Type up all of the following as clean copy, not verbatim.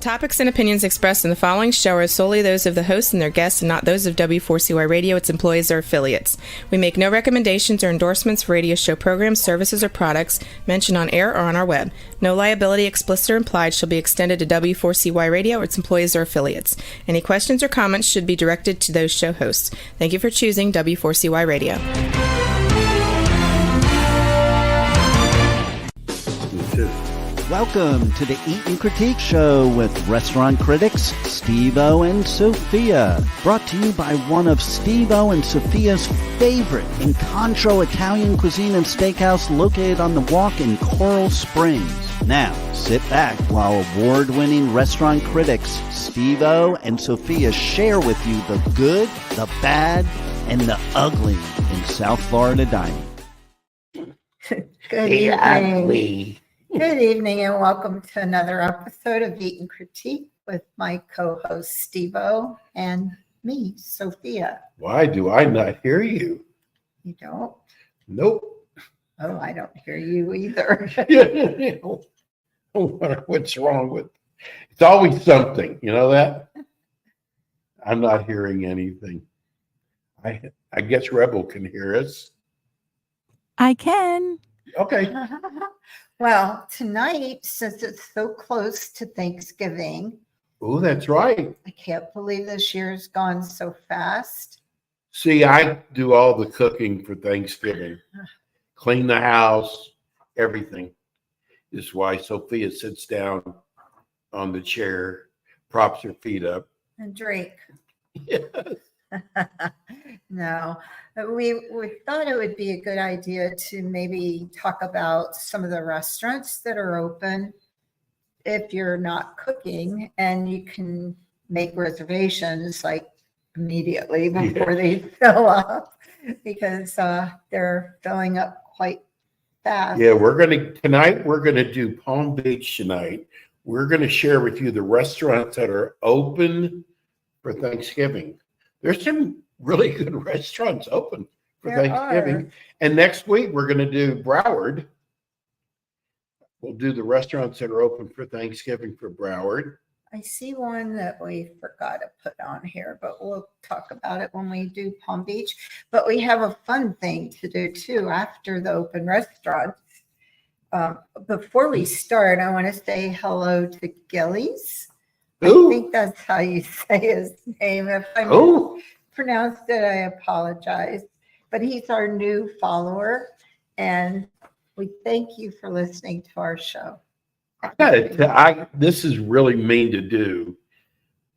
Topics and opinions expressed in the following show are solely those of the hosts and their guests and not those of W4CY Radio, its employees, or affiliates. We make no recommendations or endorsements for radio show programs, services, or products mentioned on air or on our web. No liability, explicit or implied, shall be extended to W4CY Radio or its employees or affiliates. Any questions or comments should be directed to those show hosts. Thank you for choosing W4CY Radio. Welcome to the Eat and Critique Show with restaurant critics Steve-O and Sophia. Brought to you by one of Steve-O and Sophia's favorite Incontro Italian cuisine and steakhouse located on the Walk in Coral Springs. Now, sit back while award-winning restaurant critics Steve-O and Sophia share with you the good, the bad, and the ugly in South Florida dining. Good evening. Good evening and welcome to another episode of Eat and Critique with my co-host Steve-O and me, Sophia. Why do I not hear you? You don't? Nope. Oh, I don't hear you either. What's wrong with it? It's always something, you know that? I'm not hearing anything. I guess Rebel can hear us. I can. Okay. Well, tonight, since it's so close to Thanksgiving. Oh, that's right. I can't believe this year's gone so fast. See, I do all the cooking for Thanksgiving. Clean the house, everything. This is why Sophia sits down on the chair, props her feet up. And drink. Yes. No, we thought it would be a good idea to maybe talk about some of the restaurants that are open if you're not cooking, and you can make reservations like immediately before they fill up, because they're filling up quite fast. Yeah, tonight we're gonna do Palm Beach tonight. We're gonna share with you the restaurants that are open for Thanksgiving. There's some really good restaurants open for Thanksgiving. And next week, we're going to do Broward. We'll do the restaurants that are open for Thanksgiving for Broward. I see one that we forgot to put on here, but we'll talk about it when we do Palm Beach. But we have a fun thing to do, too, after the open restaurants. Before we start, I want to say hello to Gillies. Ooh. I think that's how you say his name. If I mispronounced it, I apologize. But he's our new follower, and we thank you for listening to our show. This is really mean to do,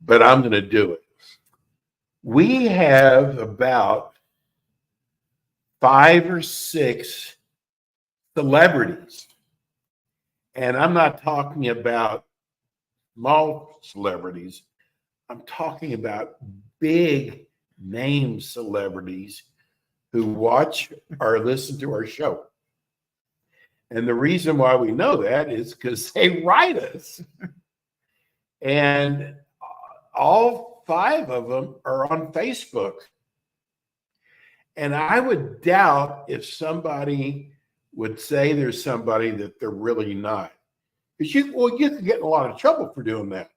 but I'm going to do it. We have about 5 or 6 celebrities, and I'm not talking about small celebrities. I'm talking about big name celebrities who watch or listen to our show. And the reason why we know that is because they write us. And all 5 of them are on Facebook. And I would doubt if somebody would say there's somebody that they're really not. Because you could get in a lot of trouble for doing that.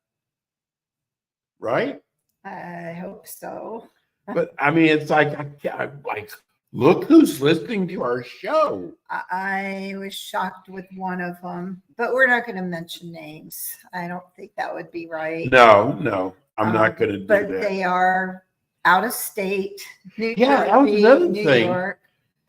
Right? I hope so. But I mean, it's like look who's listening to our show. I was shocked with one of them, but we're not going to mention names. I don't think that would be right. No, I'm not going to do that. But they are out of state. New Jersey, that was another New thing. York.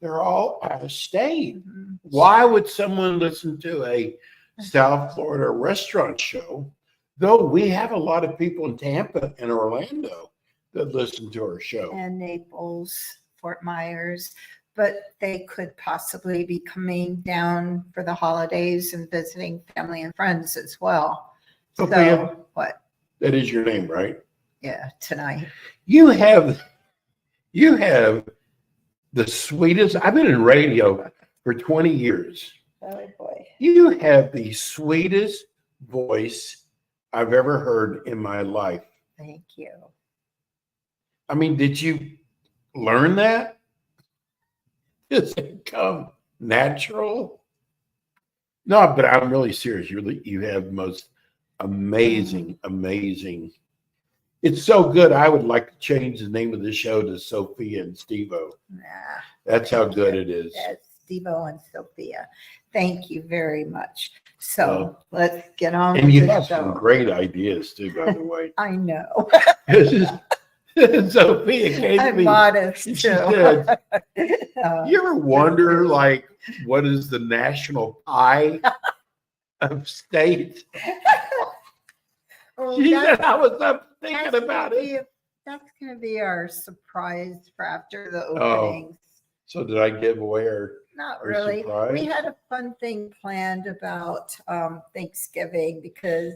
They're all out of state. Mm-hmm. Why would someone listen to a South Florida restaurant show? Though we have a lot of people in Tampa and Orlando that listen to our show. And Naples, Fort Myers, but they could possibly be coming down for the holidays and visiting family and friends as well. Sophia, so what? That is your name, right? Yeah, tonight. You have the sweetest. I've been in radio for 20 years. Oh boy. You have the sweetest voice I've ever heard in my life. Thank you. I mean, did you learn that? Does it come natural? No, but I'm really serious. You have the most Amazing, amazing. It's so good. I would like to change the name of the show to Sophia and Steve-O. Nah, That's how good it is. that's Steve-O and Sophia. Thank you very much. So let's get on And with you the have show. some great ideas too, by the way. I know. Sophia gave I'm me. modest She too. said, you ever wonder, like, what is the national pie of states? Well, She that's- said, I was up that's thinking gonna about it. That's going to be our surprise for after the Oh. openings. So did I give away her? Not Or really. surprise? We had a fun thing planned about Thanksgiving because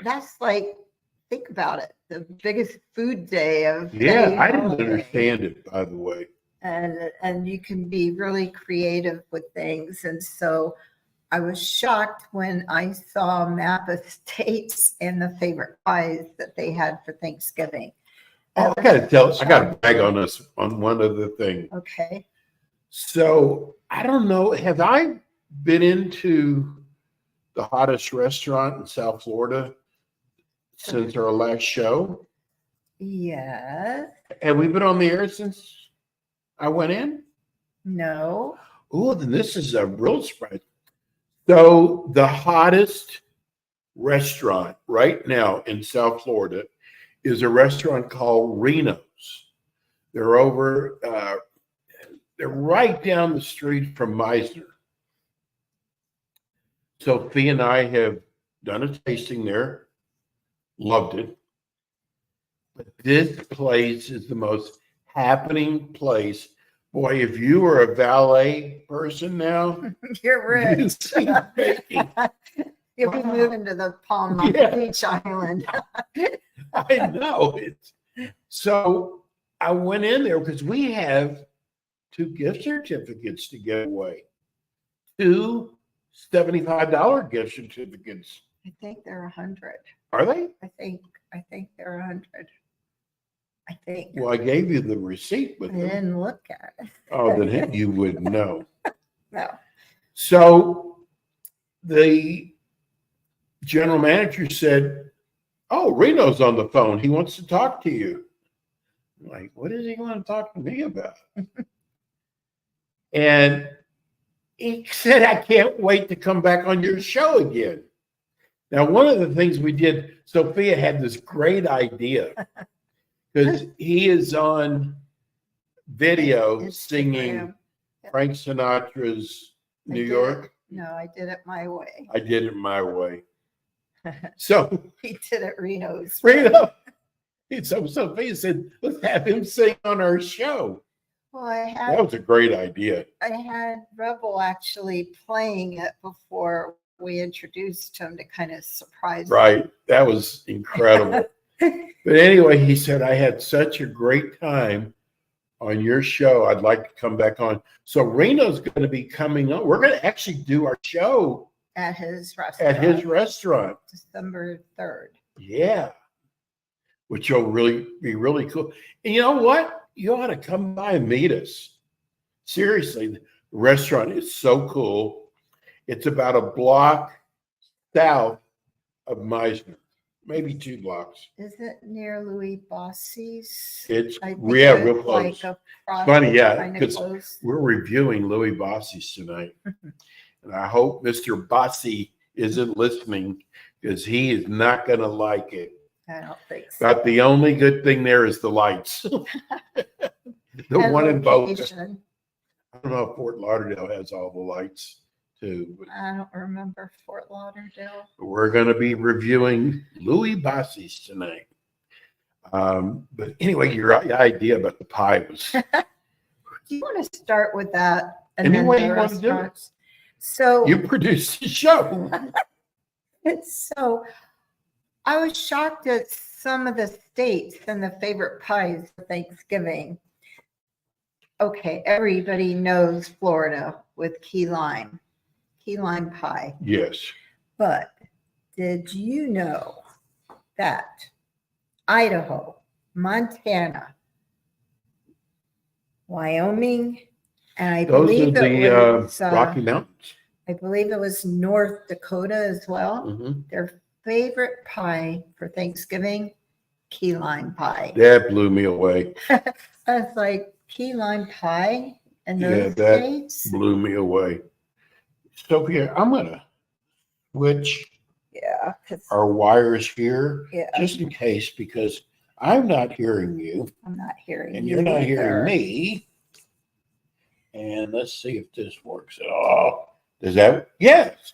that's like, think about it, the biggest food day of Yeah, any I didn't holiday. understand it, by the way. And you can be really creative with things. And so I was shocked when I saw a map of states and the favorite pies that they had for Thanksgiving. Oh, I gotta brag on us on one other thing. Okay. So I don't know, have I been into the hottest restaurant in South Florida since our last show? Yes. Have we been on the air since I went in? No. Oh, then this is a real surprise. So the hottest restaurant right now in South Florida is a restaurant called Reno's. They're over, they're right down the street from Meisner. Sophia and I have done a tasting there, loved it. But this place is the most happening place. Boy, if you were a valet person now, You're rich. you'd see baking. You'll be Wow. moving to the Palm Yeah. Beach Island. I know it. So I went in there because we have 2 gift certificates to give away. 2 $75 gift certificates. I think they're 100. Are they? I think they're 100. I think. Well, I gave you the receipt I with them. didn't look at it. Oh, then you would know. No. So the general manager said, "Oh, Reno's on the phone. He wants to talk to you." I'm like, what does he want to talk to me about? And he said, "I can't wait to come back on your show again." Now, one of the things we did, Sophia had this great idea because he is on video singing Instagram. Frank Sinatra's I New did York. No, I did it my way. I did it my way. So He did it Reno's. Reno, so Sophia said, "Let's have him sing on our show." Well, I That was a great idea. had Rebel actually playing it before we introduced him to kind of surprise him. Right. That was incredible. But anyway, he said, "I had such a great time on your show. I'd like to come back on." So Reno's going to be coming on. We're going to actually do our show At his restaurant. at his restaurant. December 3rd. Yeah. Which will really be really cool. And you know what? You ought to come by and meet us. Seriously, the restaurant is so cool. It's about a block south of Meisner, maybe 2 blocks. Is it near Louis Bossi's? It's I think real it's close. Like across Funny, yeah, kind of because close. we're reviewing Louis Bossi's tonight. And I hope Mr. Bossi isn't listening because he is not going to like it. I don't think so. But the only good thing there is the lights. The And one in Boca. location. I don't know if Fort Lauderdale has all the lights too. But I don't remember Fort Lauderdale. we're going to be reviewing Louis Bossi's tonight. But anyway, your idea about the pie was Do you want to start with that? Any then way the you want to do it. restaurants? So, you produced the show. so I was shocked at some of the states and the favorite pies for Thanksgiving. Okay, everybody knows Florida with key lime pie. Yes. But did you know that Idaho, Montana, Wyoming, and I Those are believe it the was Rocky Mountains. I believe it was North Dakota as well. Mm-hmm. Their favorite pie for Thanksgiving, key lime pie. That blew me away. I was like, key lime pie in Yeah, those that states? blew me away. Sophia, I'm gonna switch Yeah, our wires here yeah, just in case because I'm not hearing you I'm not hearing and you you're not either. hearing me. And let's see if this works at all. Does that? Yes.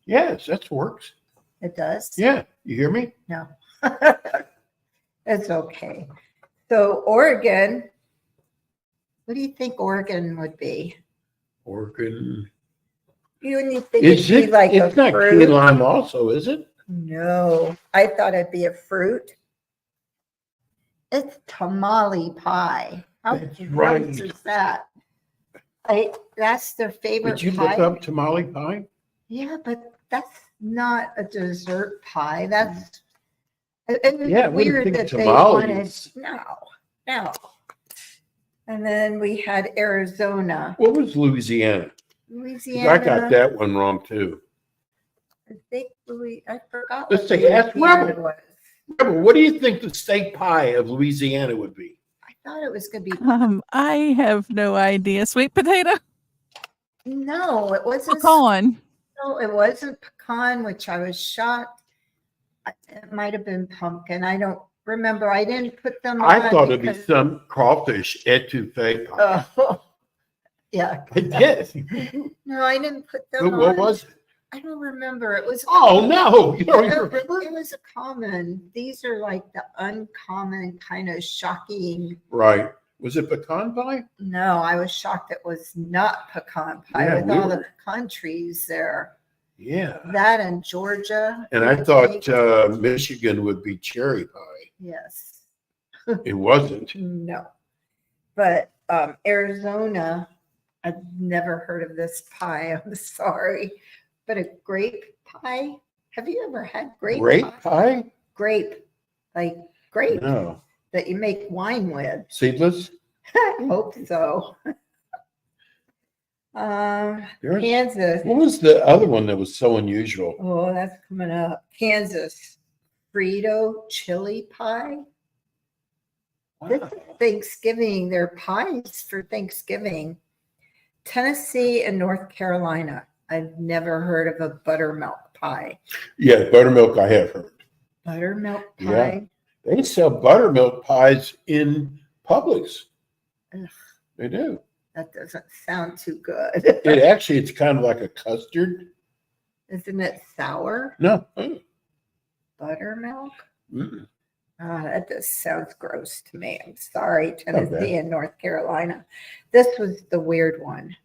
Yes, that works. It does? Yeah. You hear me? No. It's okay. So Oregon, what do you think Oregon would be? Oregon. You wouldn't think Is it'd be it? like It's a not key fruit? lime also, is it? No, I thought it'd be a fruit. It's tamale pie. How That's gross right. is that? That's their favorite Did you pie. look up tamale pie? Yeah, but that's not a dessert pie. That's it was Yeah, I wouldn't weird think that they wanted. tamales. No. And then we had Arizona, What was Louisiana? 'Cause Louisiana. I got that one wrong too. I think I forgot Let's what say ask Louisiana Rebel. was. Rebel, what do you think the state pie of Louisiana would be? I thought it was going to be. I have no idea. Sweet potato? No, it wasn't. Pecan. No, it wasn't pecan, which I was shocked. It might have been pumpkin. I don't remember. I didn't put them on. I thought it'd be because- some crawfish etouffee pie. Oh, yeah. I did. No, I didn't put them on. What was it? I don't remember. It was. Oh no, you don't even It remember? was a common. These are like the uncommon kind of shocking. Right. Was it pecan pie? No, I was shocked it was not pecan pie Yeah, with we all the were. pecan trees there. Yeah. That and Georgia. And I think. thought Michigan would be cherry pie. Yes. It wasn't. No. But Arizona, I've never heard of this pie. I'm sorry. But a grape pie. Have you ever had grape Grape pie? pie? Grape. Like grape No. that you make wine with. Seedless? I hope so. There's- Kansas. What was the other one that was so unusual? Oh, that's coming up. Kansas. Frito chili pie. This is Thanksgiving. They're pies for Thanksgiving. Tennessee and North Carolina. I've never heard of a buttermilk pie. Yeah, buttermilk I have heard. Buttermilk Yeah. pie. They sell buttermilk pies in Publix. Ugh. They do. That doesn't sound too good. It actually, it's kind of like a custard. Isn't it sour? No. Buttermilk? Mm-mm. That just sounds gross to me. I'm sorry, Tennessee Okay. and North Carolina. This was the weird one.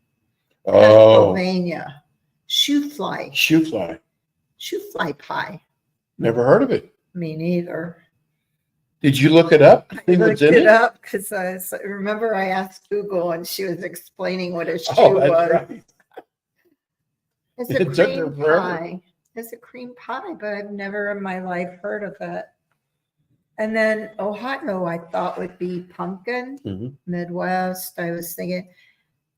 Oh, Pennsylvania. Shoe fly. shoe fly. Shoe fly pie. Never heard of it. Me neither. Did you look it up? I See what's looked in it it? up because remember I asked Google and she was explaining what a shoe Oh, that's was. right. It's It a took her cream forever. pie. It's a cream pie, but I've never in my life heard of it. And then Ohio, I thought would be pumpkin. Mhm. Midwest, I was thinking,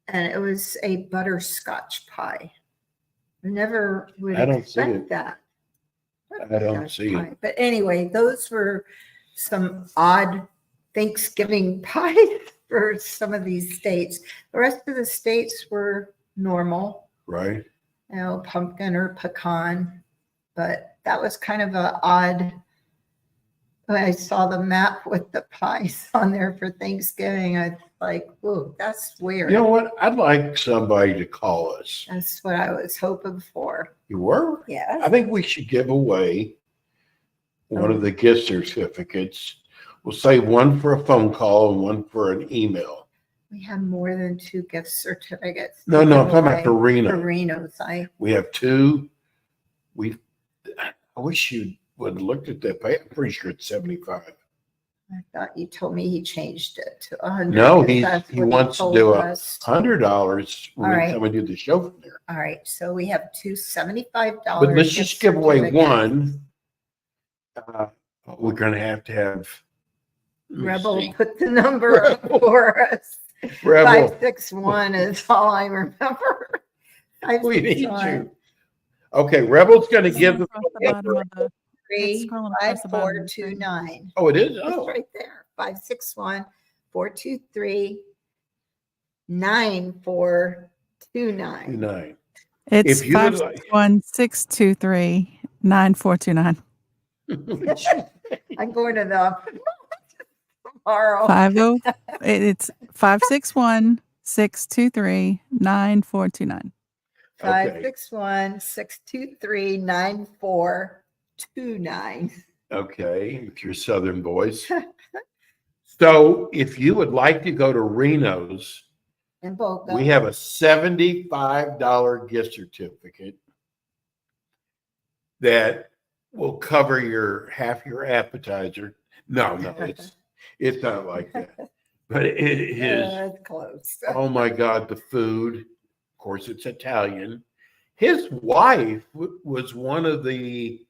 and it was a butterscotch pie. I never would I don't see expect it. that. I don't Butterscotch see it. pie. But anyway, those were some odd Thanksgiving pies for some of these states. The rest of the states were normal, Right. you know, pumpkin or pecan. But that was kind of an odd. When I saw the map with the pies on there for Thanksgiving, I was like, "Whoa, that's weird." You know what? I'd like somebody to call us. That's what I was hoping for. You were? I Yes. think we should give away one of the gift certificates. We'll say one for a phone call and one for an email. We have more than 2 gift certificates. No, to no, I'm give talking away. about Farina. Farinos. We have 2. I wish you would have looked at that pay. I'm pretty sure it's 75. I thought you told me he changed it to 100. No, because he that's what wants to told do us. $100 when All we right. come and do the show from there. All right, so we have 2 $75. But let's just gift give away certificates. one. We're going to have. Let me Rebel see. put the number up Rebel. for us. Rebel. 561 is all I remember. We need 561 you. Okay, Rebel's going to give the. Across the bottom of the, it's scrolling across the bottom of the screen. 5429. Oh, it is? It's Oh, right there. 561-423-9429. 9. It's If you would like. 561-623-9429. I'm going to the tomorrow. 50. It's 561-623-9429. Okay. 561-623-9429. Okay, with your Southern voice. So if you would like to go to Reno's, In Boca. we have a $75 gift certificate that will cover your half your appetizer. No, it's not like that. But it is, It's close. oh my God, the food. Of course, it's Italian. His wife was one of the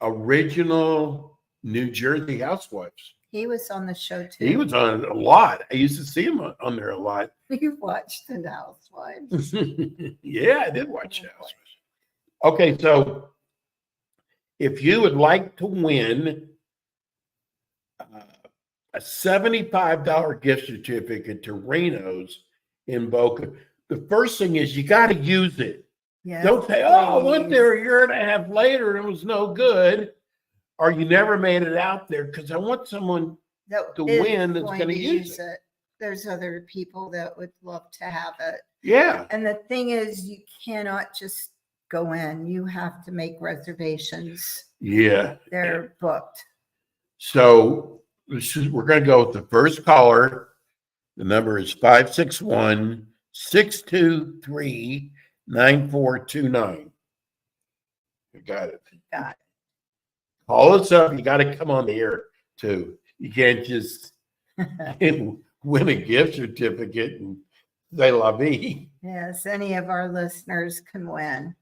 original New Jersey housewives. He was on the show too. He was on it a lot. I used to see him on there a lot. You watched The Housewives. Yeah, I did watch Housewives. Okay, so if you would like to win a $75 gift certificate to Reno's in Boca, the first thing is you got to use it. Yes, Don't say, oh, I went please. there a year and a half later and it was no good, or you never made it out there, because I want someone That to is win that's going gonna to use it. There's other people that would love to have it. Yeah. And the thing is, you cannot just go in. You have to make reservations. Yeah. They're booked. So we're going to go with the first caller. The number is 561-623-9429. You got it. Got it. Call us up. You got to come on the air too. You can't just win a gift certificate and say la vie. Yes, any of our listeners can win.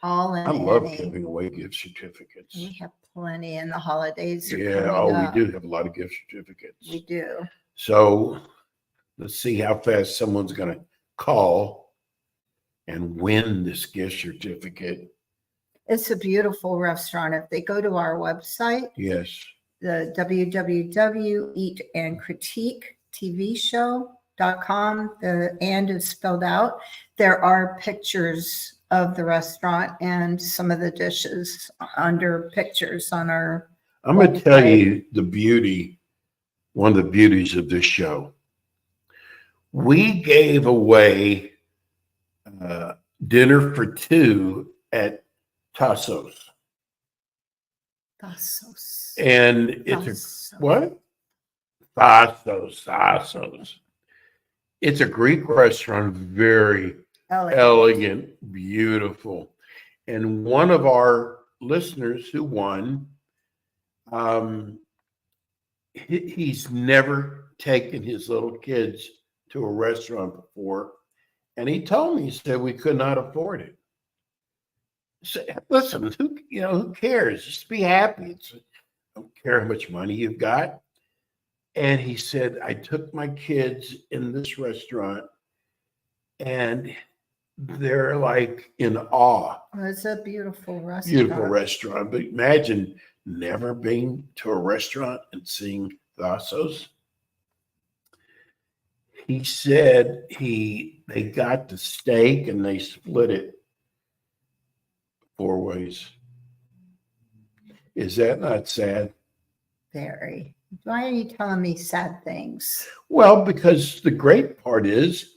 All in I love any. giving away gift certificates. We have plenty in the holidays. are Yeah, coming oh, up. we do have a lot of gift certificates. We do. So let's see how fast someone's going to call and win this gift certificate. It's a beautiful restaurant. If they go to our website, Yes. the www.eatandcritiquetvshow.com, the and is spelled out. There are pictures of the restaurant and some of the dishes under pictures on our. I'm going to tell you one of the beauties of this show. We gave away dinner for two at Tassos. Tassos. And it's what? Tassos. It's a Greek restaurant, very elegant, beautiful. And one of our listeners who won, he's never taken his little kids to a restaurant before. And he told me, he said, we could not afford it. So, listen, who cares? Just be happy. I don't care how much money you've got. And he said, I took my kids in this restaurant and they're like in awe. It's a beautiful restaurant. Beautiful restaurant. But imagine never being to a restaurant and seeing Tassos. He said they got the steak and they split it 4 ways. Is that not sad? Very. Why are you telling me sad things? Well, because the great part is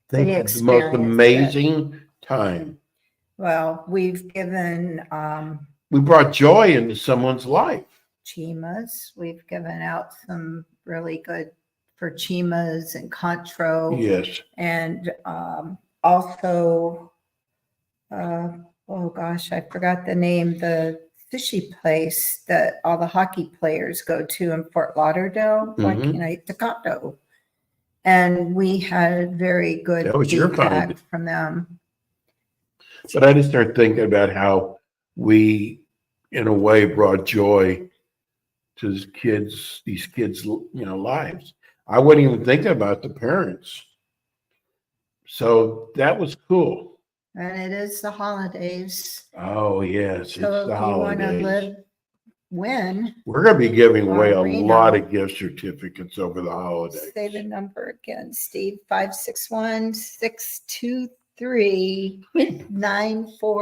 they had the most amazing time. Well, we've given We brought joy into someone's life. chimas. We've given out some really good for chimas and contro. Yes. And also, oh gosh, I forgot the name, the sushi place that all the hockey players go to in Fort Lauderdale, like Takato. And we had very good That was your feedback find. from them. But I just started thinking about how we, in a way, brought joy to these kids' lives. I wasn't even thinking about the parents. So that was cool. And it is the holidays. Oh, yes, it's So the if you want to holidays. win, We're going to be giving away a Reno. lot of gift certificates over the holidays. say the number again, Steve,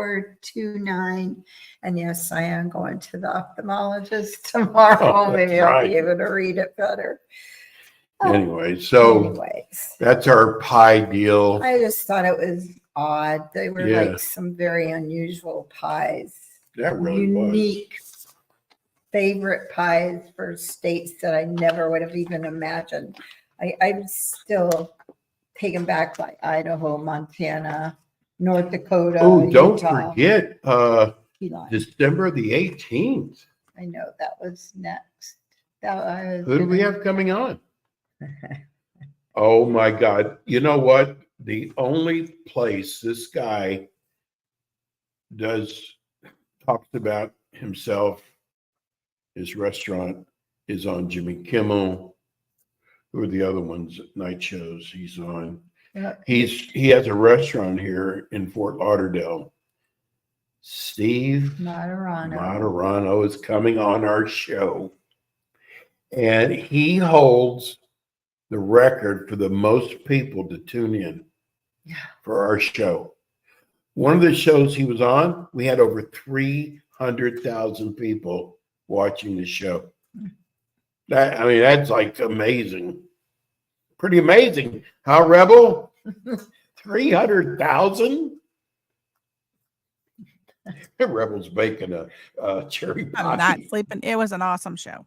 561-623-9429. And yes, I am going to the ophthalmologist tomorrow. Oh, Maybe that's I'll right. be able to read it better. Oh, Anyway, so anyways, that's our pie deal. I just thought it was odd. They were Yeah. like some very unusual pies. That really was. Unique favorite pies for states that I never would have even imagined. I'm still taken back by Idaho, Montana, North Dakota. Oh, don't Utah, forget, Key Lime. December the 18th. I know that was next. That I was Who do we have coming on? Oh my God. You know what? The only place this guy talks about himself, his restaurant, is on Jimmy Kimmel. Who are the other ones? Night shows he's on. Yeah. He has a restaurant here in Fort Lauderdale. Steve Materano is coming on our show. And he holds the record for the most people to tune in for our show. One of the shows he was on, we had over 300,000 people watching the show. That's like amazing. Pretty amazing. Huh, Rebel? 300,000? Rebel's baking a cherry pie. I'm not sleeping. It was an awesome show.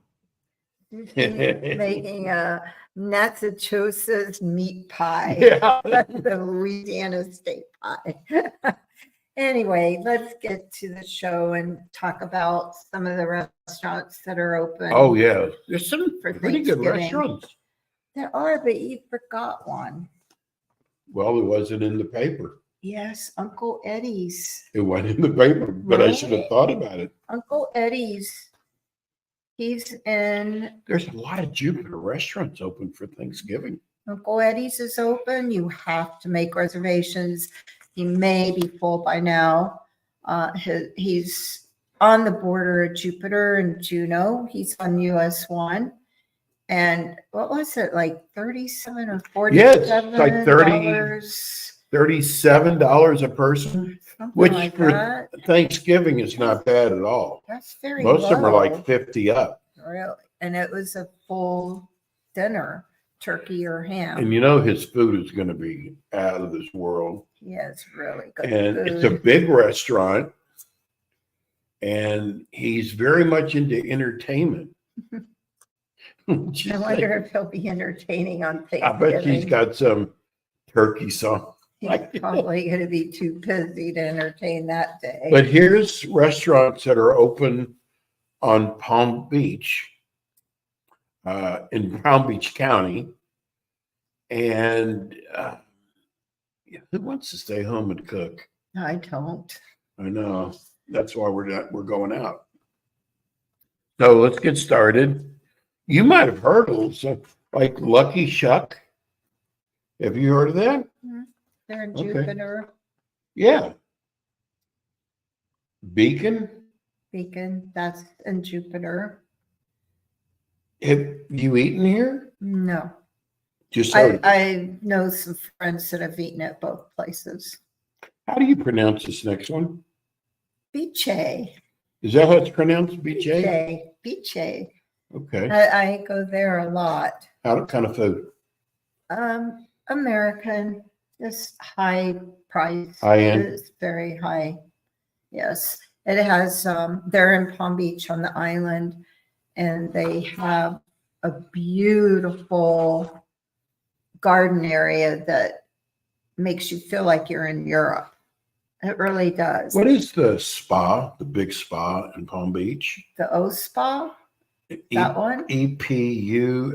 Making a Massachusetts meat pie. Yeah. The Louisiana state pie. Anyway, let's get to the show and talk about some of the restaurants that are open. Oh, yeah. There's some For pretty good Thanksgiving. restaurants. There are, but you forgot one. Well, it wasn't in the paper. Yes, Uncle Eddie's. It went in the paper, but I should have Right. thought about it. Uncle Eddie's. He's in There's a lot of Jupiter restaurants open for Thanksgiving. Uncle Eddie's is open. You have to make reservations. He may be full by now. He's on the border of Jupiter and Juneau. He's on US 1. And what was it, like 37 or 47? Yeah, it's like $37 a person, Something which like for that. Thanksgiving is not bad at all. That's very Most of them are low. like 50 up. Really? And it was a full dinner, turkey or ham. And you know his food is going to be out of this world. He has really good And food. it's a big restaurant. And he's very much into entertainment. I wonder if he'll be entertaining on I Thanksgiving. bet he's got some turkey song. He's probably going to be too busy to entertain that day. But here's restaurants that are open on Palm Beach, in Palm Beach County. And who wants to stay home and cook? I don't. I know. That's why we're going out. So let's get started. You might have heard of them, like Lucky Shuck. Have you heard of that? They're in Okay. Jupiter, Yeah. Beacon. that's in Jupiter. Have you eaten here? No. Just heard. I know some friends that have eaten at both places. How do you pronounce this next one? Biche. Is that how it's pronounced? BJ? Biche. Okay. I go there a lot. How kind of food? American, just high price. High end? It's very high. Yes. It has, they're in Palm Beach on the island, and they have a beautiful garden area that makes you feel like you're in Europe. It really does. What is the spa, the big spa in Palm Beach? The O Spa, that one? EPU.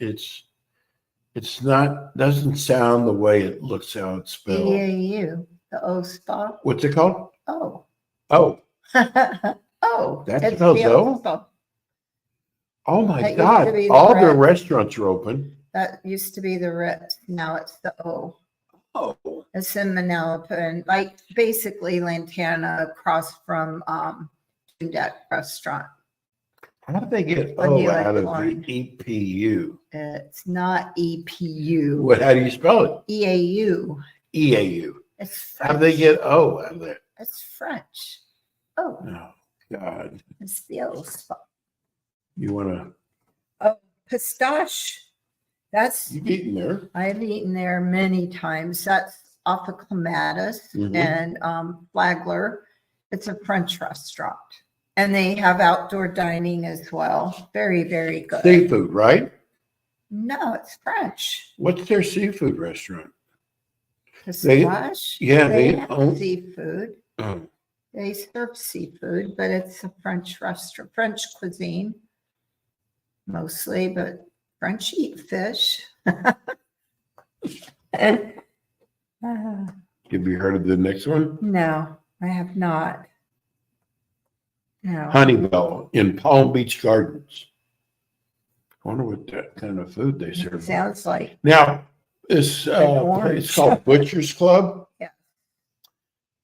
It's not, doesn't sound the way it looks how it's spelled. EAU, the O Spa. What's it called? Oh. Oh, Oh. That it's spells the O? Spa. oh my That used God. to be the All the red. restaurants are open. That used to be the Ritz. Now it's the O. Oh, It's in Manalapan, like basically Lantana across from Deck Restaurant. How do they get On the O out of the line. EPU? It's not EPU. What? How do you spell it? EAU. EAU. It's French. How do they get O out of that? It's French. Oh, Oh God! it's the old spot. You want to? Oh, pistache. That's You've eaten there. I've eaten there many times. That's off of Clematis and Flagler. It's a French restaurant. And they have outdoor dining as well. Very, very good. Seafood, right? No, it's French. What's their seafood restaurant? Pistache. Yeah, they they have own- seafood. Oh, They serve seafood, but it's a French restaurant, French cuisine mostly, but French eat fish. have you heard of the next one? No, I have not. No. Honeybell in Palm Beach Gardens. I wonder what that kind of food they It serve. sounds like Now, this orange. place called Butcher's Club. Yeah.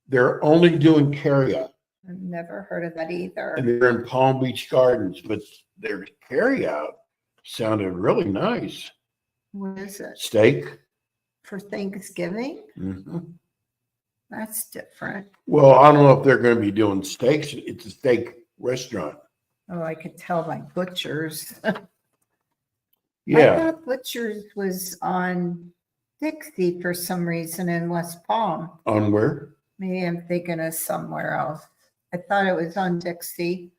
They're only doing carryout, I've never heard of that either. and they're in Palm Beach Gardens, but their carryout sounded really nice. What is it? Steak. For Thanksgiving? Mhm. That's different. Well, I don't know if they're going to be doing steaks. It's a steak restaurant. Oh, I could tell by Butcher's. I Yeah. thought Butcher's was on Dixie for some reason in West Palm. On where? Maybe I'm thinking of somewhere else. I thought it was on Dixie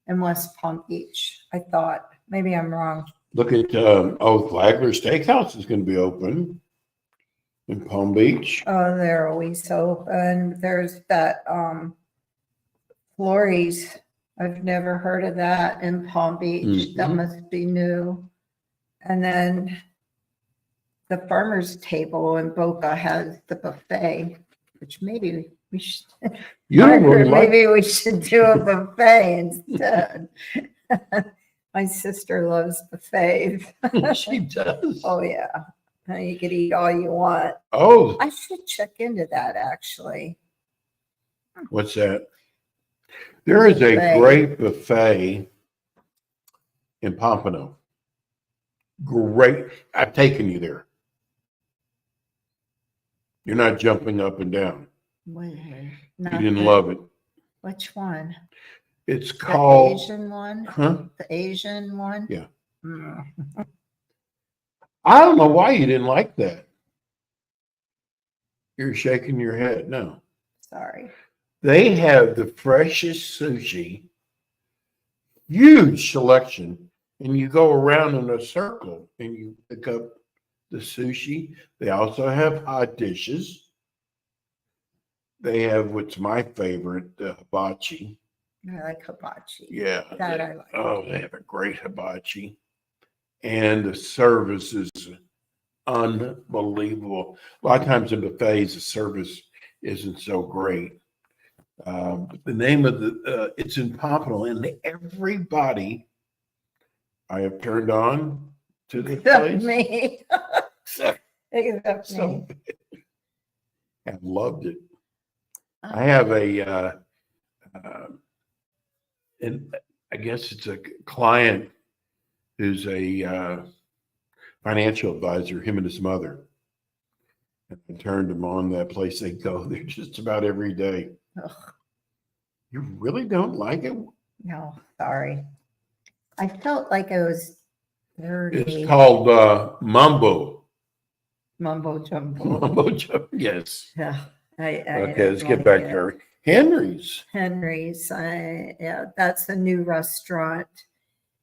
in West Palm Beach. I thought. Maybe I'm wrong. Look at, Flagler Steakhouse is going to be open in Palm Beach. Oh, they're always open. There's that Florrie's. I've never heard of that in Palm Beach. That Mhm. must be new. And then the farmer's table in Boca has the buffet, which maybe we should. You don't really like Maybe we should do a buffet instead. My sister loves buffets. She does. Oh yeah, you could eat all you want. Oh, I should check into that actually. what's that? There is a Buffet. great buffet in Pompano. Great. I've taken you there. You're not jumping up and down. Wait, You didn't love it. Which one? It's The called, Asian one? huh? The Asian one? Yeah. Mm. I don't know why you didn't like that. You're shaking your head. No. Sorry. They have the freshest sushi, huge selection, and you go around in a circle and you pick up the sushi. They also have hot dishes. They have what's my favorite, the hibachi. I like hibachi. Yeah. That they- I like. Oh, they have a great hibachi. And the service is unbelievable. A lot of times in buffets, the service isn't so great. The name of it's in Pompano, and everybody I have turned on to the Except place. me. Except So me. I've loved it. I have and I guess it's a client who's a financial advisor, him and his mother. And I turned them on that place. They go there just about every day. Ugh, You really don't like it? no, sorry. I felt like I was dirty. It's called Mumbo. Mumbo jumbo. Mumbo Joe. Yes. Yeah. I Okay, let's don't get like back it. to her. Henry's. Henry's. Yeah, that's a new restaurant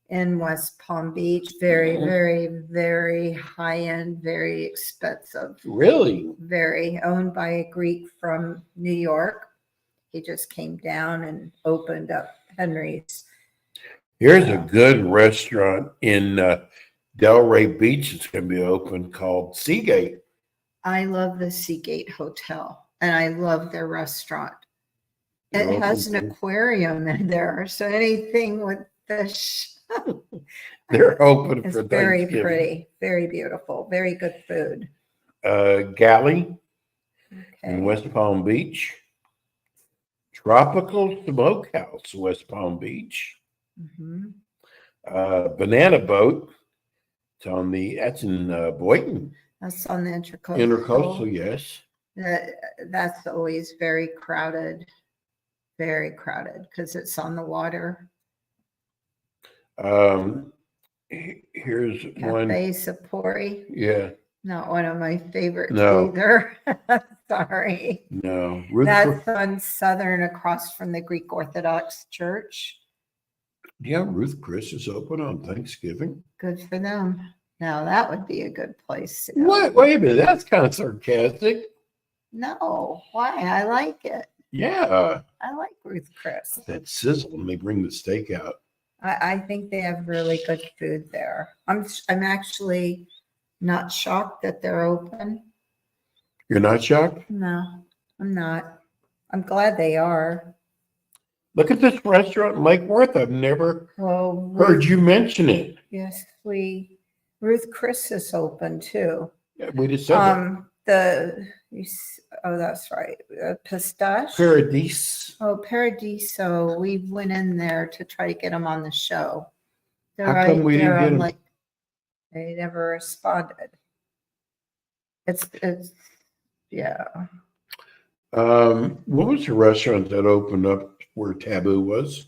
in West Palm Beach. Very, Mhm. very, very high end, very expensive. Really? Very owned by a Greek from New York. He just came down and opened up Henry's. Here's a good restaurant in Delray Beach. It's going to be open called Seagate. I love the Seagate Hotel and I love their restaurant. It You're has an welcome. aquarium in there. So anything with fish. They're open It's for very Thanksgiving. pretty, very beautiful, very good food. Galley. in Okay. West Palm Beach. Tropical Smokehouse, West Palm Beach. Mhm. Banana Boat. That's in Boynton. That's on the Intercoastal, yes. That's always very crowded because it's on the water. Here's one. Cafe Sapori, Yeah. not one of my favorites No. either. Sorry. No. That's on Southern across from the Greek Orthodox Church. Yeah, Ruth Chris is open on Thanksgiving. Good for them. Now that would be a good place to go. What? Wait a minute. That's kind of sarcastic. No, why? I like it. Yeah. I like Ruth Chris. That sizzle when they bring the steak out. I think they have really good food there. I'm actually not shocked that they're open. You're not shocked? No, I'm not. I'm glad they are. Look at this restaurant in Lake Worth. I've never heard you mention it. Yes, Ruth Chris is open too. Yeah, we just said that. That's right. Pistache. Paradise. Oh, Paradiso. We went in there to try to get them on the show. How come we didn't get them? Like, they never responded. It's yeah. What was the restaurant that opened up where Taboo was?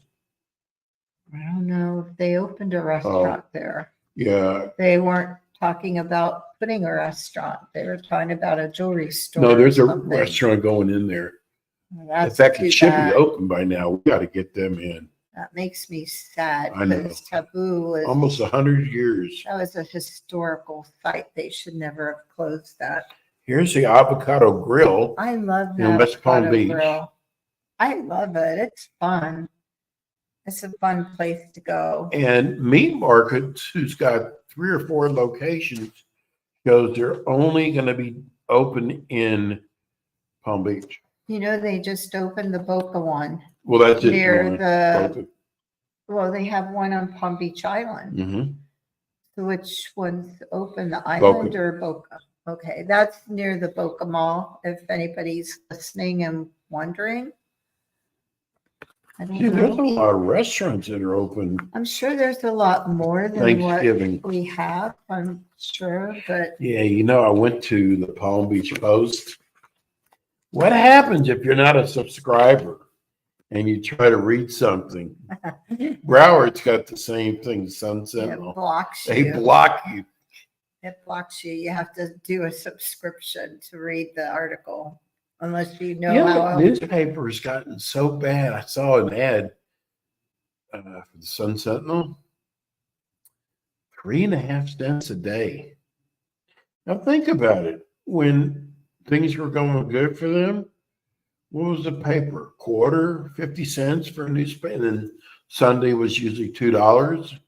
I don't know if they opened a restaurant there. Yeah. They weren't talking about putting a restaurant. They were talking about a jewelry store. No, there's a something. restaurant going in there. That's in fact, too it should bad. be open by now. We got to get them in. That makes me sad I know. because Taboo was Almost 100 years. that was a historical site. They should never have closed that. Here's the Avocado Grill. I love In that West Palm avocado Beach. grill. I love it. It's fun. It's a fun place to go. And Meat Market, who's got 3 or 4 locations, shows they're only going to be open in Palm Beach. You know, they just opened the Boca one. Well, that's it. Near well, they have one on Palm Beach Island. Mm-hmm. So which one's open, the island or Boca? Okay, that's near the Boca Mall, if anybody's listening and wondering. I don't See, there's a know. lot of restaurants that are open I'm sure there's a lot more than what Thanksgiving. we have, I'm sure, but Yeah, I went to the Palm Beach Post. What happens if you're not a subscriber and you try to read something? Broward's got the same thing, Sun it Sentinel. blocks They you. block you. It blocks you. You have to do a subscription to read the article, unless you know how. The newspaper's gotten so bad. I saw an ad for the Sun Sentinel. 3.5 cents a day. Now think about it. When things were going good for them, what was the paper? Quarter, 50 cents for a newspaper. And then Sunday was usually $2.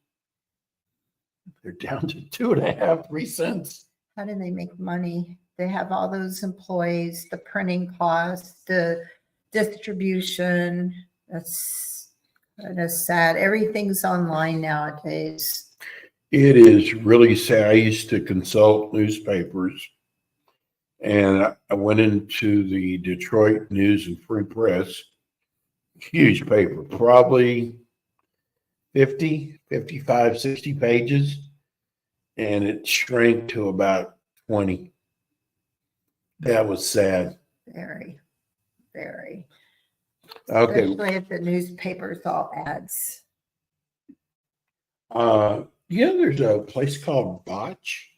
They're down to 2.5, 3 cents. How do they make money? They have all those employees, the printing costs, the distribution. That's kind of sad. Everything's online nowadays. It is really sad. I used to consult newspapers, and I went into the Detroit News and Free Press, huge paper, probably 50, 55, 60 pages, and it shrank to about 20. That was sad. Very, very. Okay. Especially if the newspaper's all ads. There's a place called Botch.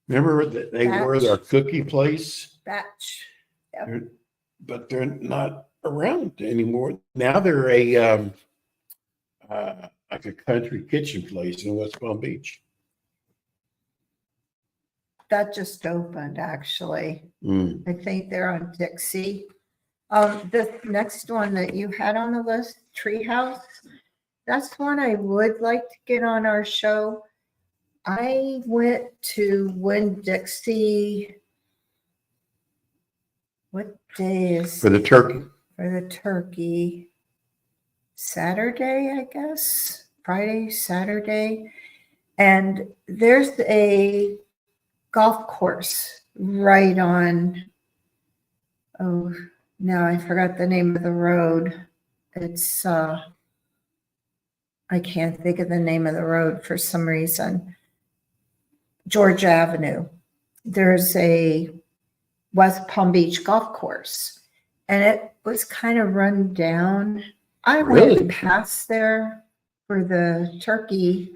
Remember that they were our cookie place? Batch. Yep. But they're not around anymore. Now they're like a country kitchen place in West Palm Beach. That just opened, actually. Mm. I think they're on Dixie. This next one that you had on the list, Treehouse, that's one I would like to get on our show. I went to Winn-Dixie. What day is For the turkey. for the turkey? Saturday, I guess. Friday, Saturday. And there's a golf course right on Oh, no, I forgot the name of the road. It's, I can't think of the name of the road for some reason. George Avenue. There's a West Palm Beach golf course, and it was kind of run down. I Really? went past there for the turkey.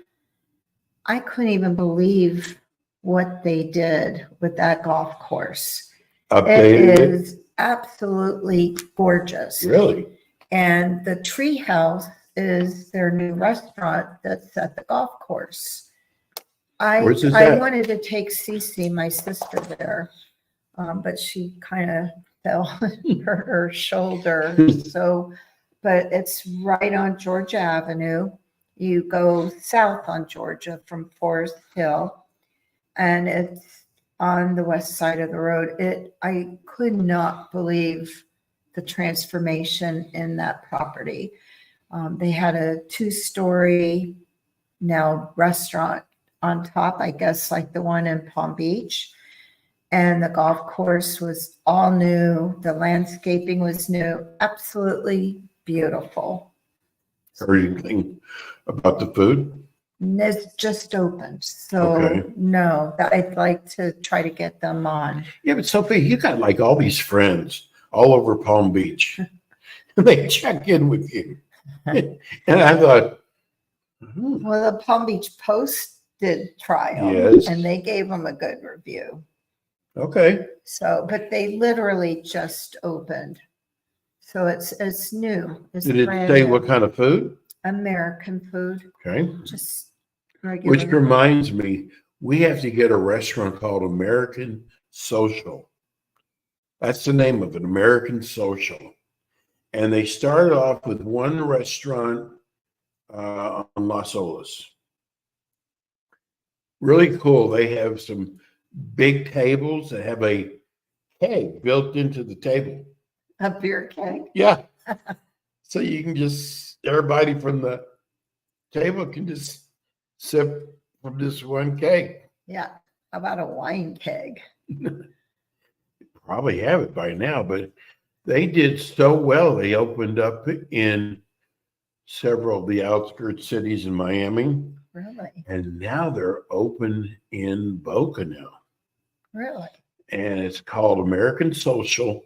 I couldn't even believe what they did with that golf course. It Updated it? is absolutely gorgeous. Really? And the tree house is their new restaurant that's at the golf course. Where's this I at? wanted to take Cece, my sister, there, but she kind of fell and hurt her shoulder. So, but it's right on Georgia Avenue. You go south on Georgia from Forest Hill, and it's on the west side of the road. I could not believe the transformation in that property. They had a 2-story now restaurant on top, I guess, like the one in Palm Beach. And the golf course was all new. The landscaping was new. Absolutely beautiful. Heard anything about the food? And it's just opened. So Okay. no, I'd like to try to get them on. Yeah, but Sophie, you got like all these friends all over Palm Beach. They check in with you. And I thought, Well, the Palm Beach Post did try them, Yes. and they gave them a good review. okay. So, but they literally just opened. So it's new. It's Did it brand say new. what kind of food? American food, Okay. just Which regular. reminds me, we have to get a restaurant called American Social. That's the name of it, American Social. And they started off with one restaurant on Las Olas. Really cool. They have some big tables that have a keg built into the table. A beer keg. Yeah. So you can just, everybody from the table can just sip from this one keg. Yeah. How about a wine keg? Probably have it by now, but they did so well. They opened up in several of the outskirts cities in Miami, Really? and now they're open in Boca now. Really? And it's called American Social.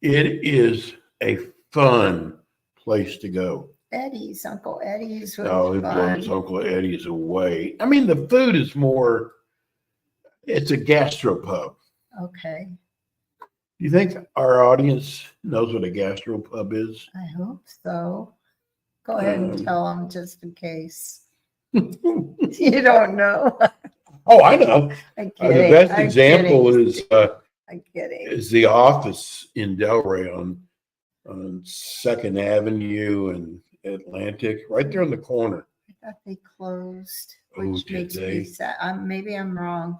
It is a fun place to go. Eddie's, Uncle Eddie's was Oh, it fun. blows Uncle Eddie's away. I mean, the food is more, it's a gastropub. Okay. Do you think our audience knows what a gastropub is? I hope so. Go ahead and tell them just in case. You don't know. Oh, I know. I'm The kidding. best I'm example kidding. I'm kidding. is the office in Delray on 2nd Avenue and Atlantic, right there in the corner. I thought they closed, Oh, which did makes they? me sad. Maybe I'm wrong.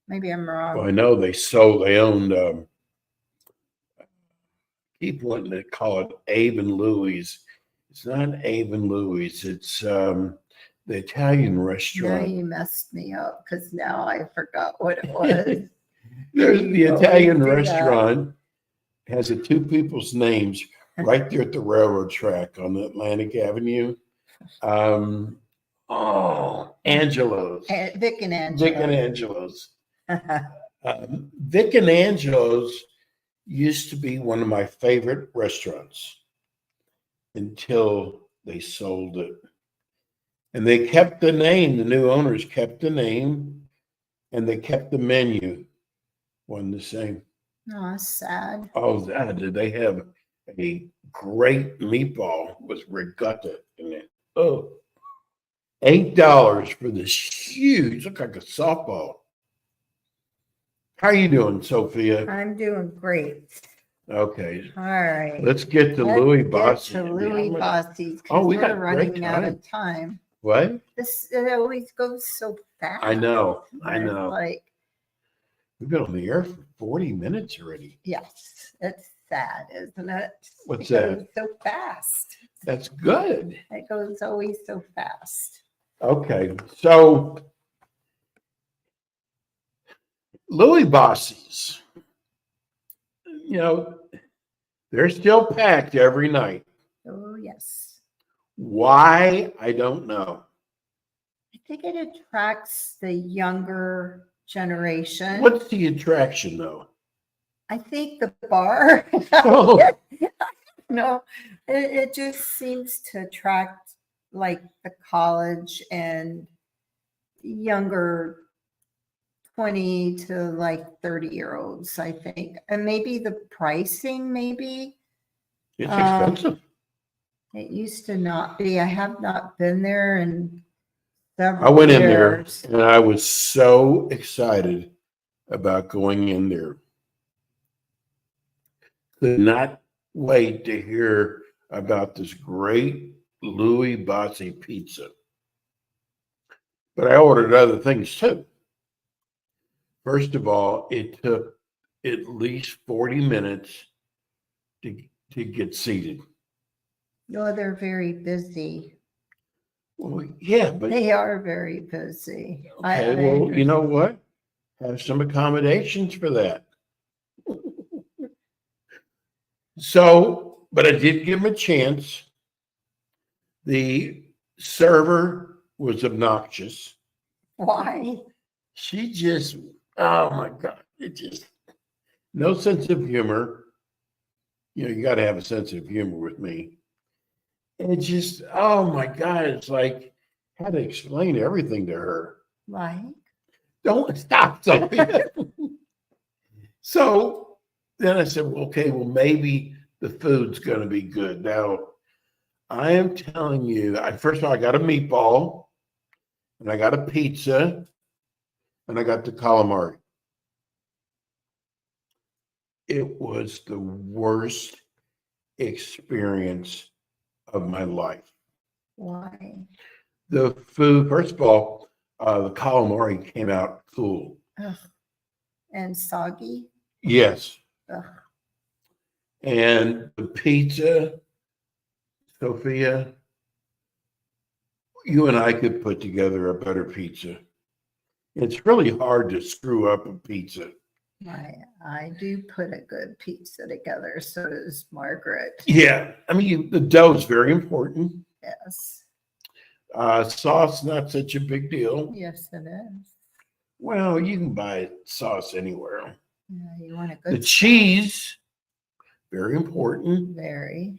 Maybe I'm wrong. Well, I know they owned, keep wanting to call it Abe and Louie's. It's not Abe and Louie's. It's the Italian Now restaurant. you messed me up because now I forgot what it was. There's the Always Italian do that. restaurant has the two people's names right there at the railroad track on Atlantic Avenue. Angelo's. Vic and Angela. Vic and Angelo's. Vic and Angelo's used to be one of my favorite restaurants until they sold it. And they kept the name, the new owners kept the name, and they kept the menu. Wasn't the same. Oh, sad. Oh, did they have a great meatball with regatta in it? Oh, $8 for this huge, look like a softball. How you doing, Sophia? I'm doing great. Okay, All right. let's get to Let's Louis get Bossi. to Louis Bossi's. Oh, we we're got great running out time. of time. What? It always goes so fast. I know. It's like, We've been on the air for 40 minutes already. yes, it's sad, isn't it? What's It that? goes so fast. That's good. It goes always so fast. Okay, so Louis Bossi's, They're still packed every night. Oh, yes. Why? I don't know. I think it attracts the younger generation. What's the attraction, though? I think the bar. Oh. No, it just seems to attract like the college and younger 20 to like 30-year-olds, I think. And maybe the pricing, maybe. It's expensive. It used to not be. I have not been there in I several went in there years. and I was so excited about going in there. Could not wait to hear about this great Louis Bozzi pizza. But I ordered other things too. First of all, it took at least 40 minutes to get seated. No, they're very busy. Well, yeah, but They are very busy. okay, well, you know what? Have some accommodations for that. So, but I did give him a chance. The server was obnoxious. Why? She just, oh my God, it just, no sense of humor. You know, you got to have a sense of humor with me. It just, oh my God, it's like, had to explain everything to her. Like? Don't stop, Sophia. So then I said, well, okay, well, maybe the food's going to be good. Now, I am telling you, first of all, I got a meatball, and I got a pizza, and I got the calamari. It was the worst experience of my life. Why? The food, first of all, the calamari came out cool. Ugh. And soggy? Yes. Ugh. And the pizza, Sophia, you and I could put together a better pizza. It's really hard to screw up a pizza. I do put a good pizza together, so does Margaret. Yeah, I mean, the dough is very important. Yes. Sauce, not such a big deal. Yes, it is. Well, you can buy sauce anywhere. Yeah, you want a good The cheese, very important. Very.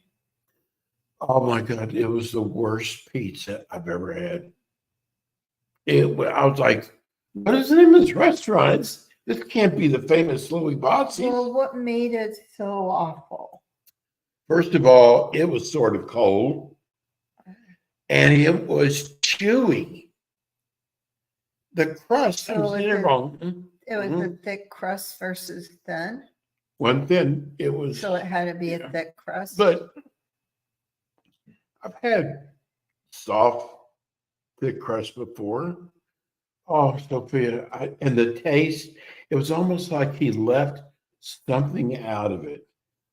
Oh my God, it was the worst pizza I've ever had. I was like, what is the name of this restaurant? This can't be the famous Louis Bozzi. Well, what made it so awful? First of all, it was sort of cold, and it was chewy. The crust, So was it wrong? It was a thick crust versus thin. One thin, it was. So it had to be yeah. a thick crust. But I've had soft, thick crust before. Oh, Sophia, and the taste, it was almost like he left something out of it.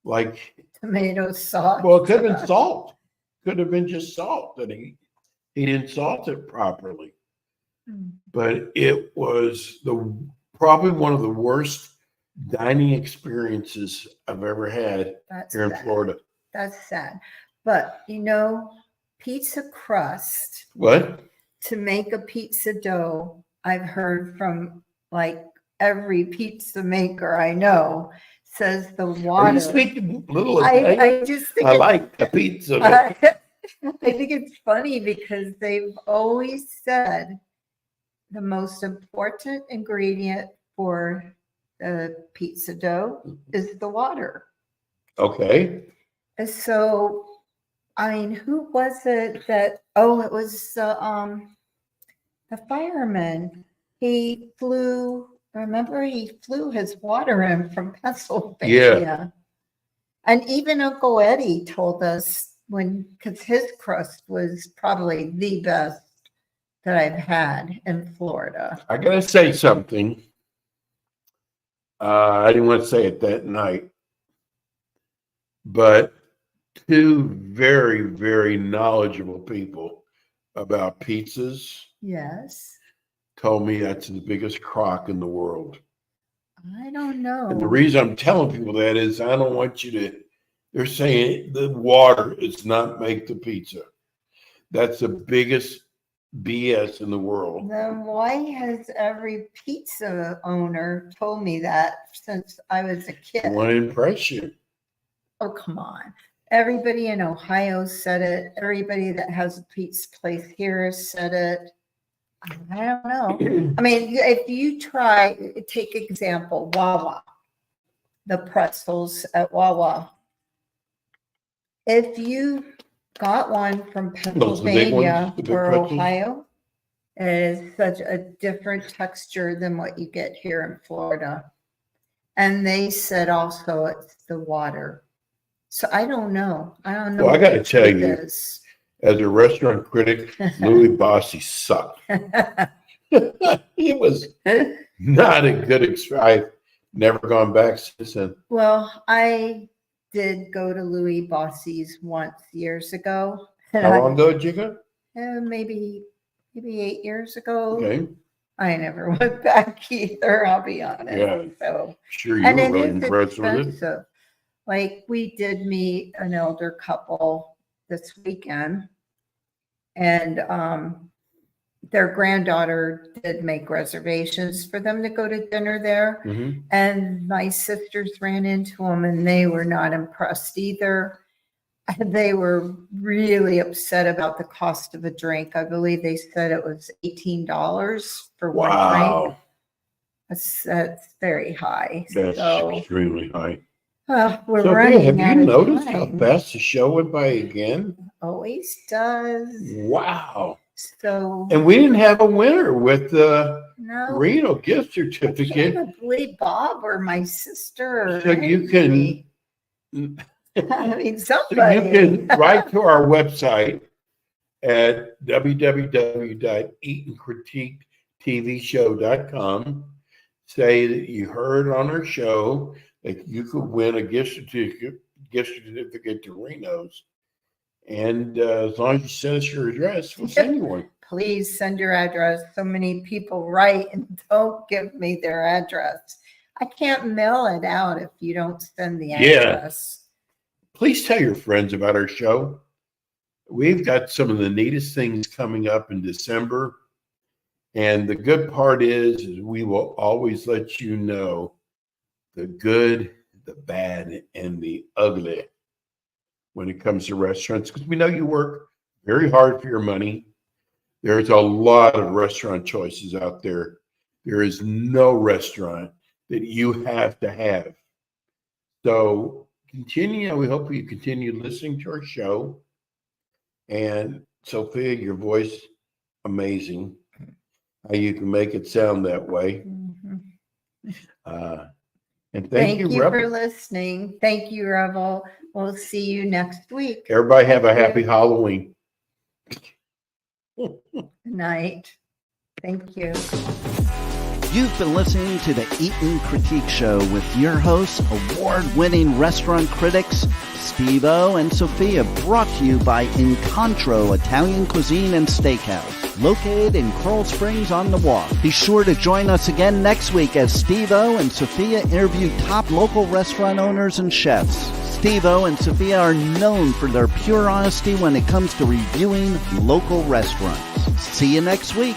Like tomato sauce. Well, it could have been salt. Could have been just salt that he didn't salt it properly. But it was probably one of the worst dining experiences I've ever had here in Florida. That's sad. But pizza crust. What? To make a pizza dough, I've heard from like every pizza maker I know says the water. Are you speaking little? I just think I like the pizza. I think it's funny because they've always said the most important ingredient for the pizza dough is the water. Okay. And so, I mean, who was it that? Oh, it was the fireman. He flew. Remember, he flew his water in from Pennsylvania. Yeah. And even Uncle Eddie told us because his crust was probably the best that I've had in Florida. I gotta say something. I didn't want to say it that night, but two very, very knowledgeable people about pizzas. Yes. Told me that's the biggest crock in the world. I don't know. And the reason I'm telling people that is I don't want you to They're saying the water does not make the pizza. That's the biggest BS in the world. Then why has every pizza owner told me that since I was a kid? I want to impress you. Oh, come on. Everybody in Ohio said it. Everybody that has a pizza place here has said it. I don't know. I mean, if you take example, Wawa, the pretzels at Wawa. If you got one from Those are the big ones, Pennsylvania the big or pretzels? Ohio, it is such a different texture than what you get here in Florida. And they said also it's the water. So I don't know. I don't know. Well, I got to tell you, is. as a restaurant critic, Louis Bossi sucked. He was not a good I've never gone back since then. Well, I did go to Louis Bossi's once years ago. How long ago did you go? Maybe 8 years ago. Okay. I never went back either, I'll be honest. Yeah. So, Sure, you and were it really is impressed with it. expensive. Like we did meet an elder couple this weekend, and their granddaughter did make reservations for them to go to dinner there. Mm-hmm. And my sisters ran into them and they were not impressed either. They were really upset about the cost of a drink. I believe they said it was $18 for one drink. Wow. That's very high. That's So, extremely high. we're So, running have out you of noticed time. how fast the show went by again? Always does. Wow. So, And we didn't have a winner with the no. Reno gift I certificate. can't believe Bob or my sister. Or So you can anybody. I mean, So somebody. you can write to our website at www.eatandcritiquetvshow.com. Say that you heard on our show that you could win a gift certificate to Reno's. And as long as you send us your address, we'll send you one. Please send your address. So many people write and don't give me their address. I can't mail it out if you don't send the address. Please tell your friends about our show. We've got some of the neatest things coming up in December. And the good part is we will always let you know the good, the bad, and the ugly when it comes to restaurants, because we know you work very hard for your money. There's a lot of restaurant choices out there. There is no restaurant that you have to have. So we hope you continue listening to our show. And Sophia, your voice, amazing. How you can make it sound that way. Mm-hmm. And thank you, you Rebel. for listening. Thank you, Rebel. We'll see you next week. Everybody have a Thank you. happy Halloween. Good night. Thank you. You've been listening to the Eat and Critique Show with your hosts, award-winning restaurant critics Steve-O and Sophia, brought to you by Incontro Italian Cuisine and Steakhouse, located in Coral Springs on the Walk. Be sure to join us again next week as Steve-O and Sophia interview top local restaurant owners and chefs. Steve-O and Sophia are known for their pure honesty when it comes to reviewing local restaurants. See you next week.